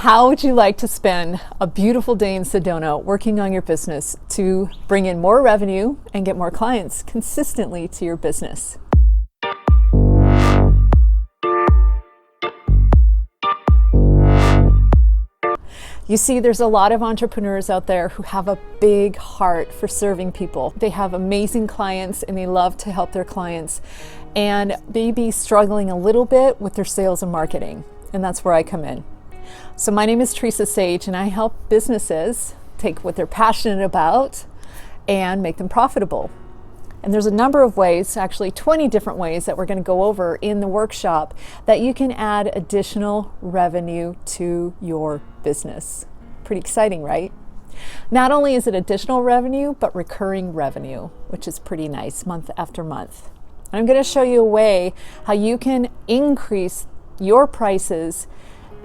How would you like to spend a beautiful day in Sedona working on your business to bring in more revenue and get more clients consistently to your business? You see, there's a lot of entrepreneurs out there who have a big heart for serving people. They have amazing clients and they love to help their clients and maybe struggling a little bit with their sales and marketing. And that's where I come in. So my name is Teresa Sage and I help businesses take what they're passionate about and make them profitable. And there's a number of ways, actually 20 different ways that we're going to go over in the workshop that you can add additional revenue to your business. Pretty exciting, right? Not only is it additional revenue, but recurring revenue, which is pretty nice month after month. And I'm going to show you a way how you can increase your prices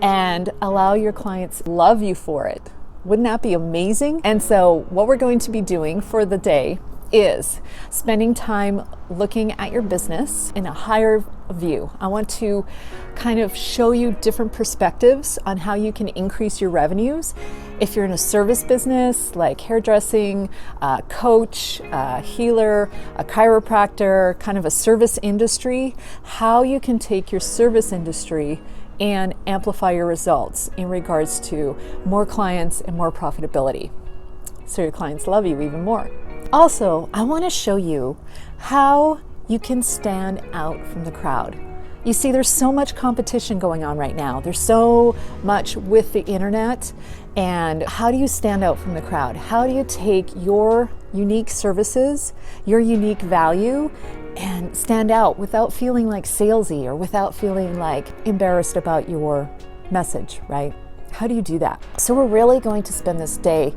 and allow your clients to love you for it. Wouldn't that be amazing? And so what we're going to be doing for the day is spending time looking at your business in a higher view. I want to kind of show you different perspectives on how you can increase your revenues. If you're in a service business like hairdressing, a coach, a healer, a chiropractor, kind of a service industry, how you can take your service industry and amplify your results in regards to more clients and more profitability, so your clients love you even more. Also, I want to show you how you can stand out from the crowd. You see, there's so much competition going on right now. There's so much with the internet. And how do you stand out from the crowd? How do you take your unique services, your unique value, and stand out without feeling like salesy or without feeling like embarrassed about your message, right? How do you do that? So we're really going to spend this day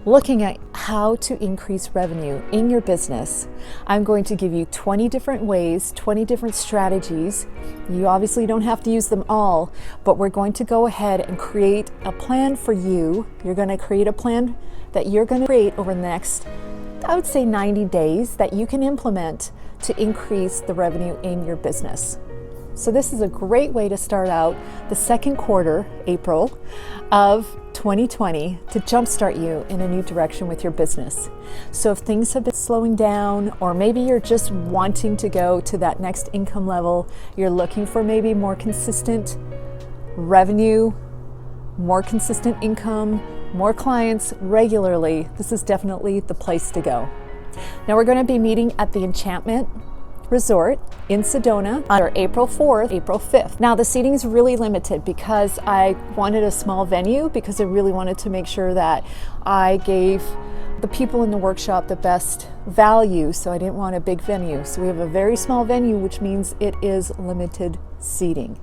looking at how to increase revenue in your business. I'm going to give you 20 different ways, 20 different strategies. You obviously don't have to use them all, but we're going to go ahead and create a plan for you. You're going to create a plan that you're going to create over the next, I would say 90 days, that you can implement to increase the revenue in your business. So this is a great way to start out the second quarter, April, of 2020 to jumpstart you in a new direction with your business. So if things have been slowing down, or maybe you're just wanting to go to that next income level, you're looking for maybe more consistent revenue, more consistent income, more clients regularly, this is definitely the place to go. Now we're going to be meeting at the Enchantment Resort in Sedona on April 4th, April 5th. Now the seating is really limited because I wanted a small venue, because I really wanted to make sure that I gave the people in the workshop the best value, so I didn't want a big venue. So we have a very small venue, which means it is limited seating.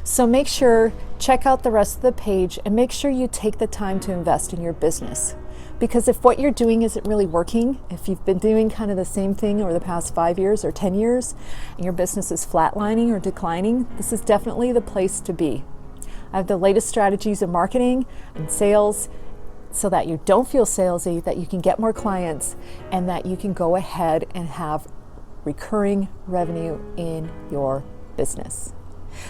So make sure, check out the rest of the page and make sure you take the time to invest in your business. Because if what you're doing isn't really working, if you've been doing kind of the same thing over the past 5 years or 10 years, and your business is flatlining or declining, this is definitely the place to be. I have the latest strategies in marketing and sales so that you don't feel salesy, that you can get more clients, and that you can go ahead and have recurring revenue in your business.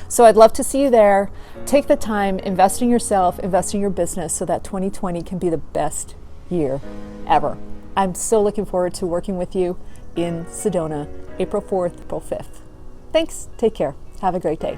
So I'd love to see you there. Take the time, invest in yourself, invest in your business so that 2020 can be the best year ever. I'm so looking forward to working with you in Sedona, April 4th, April 5th. Thanks. Take care. Have a great day.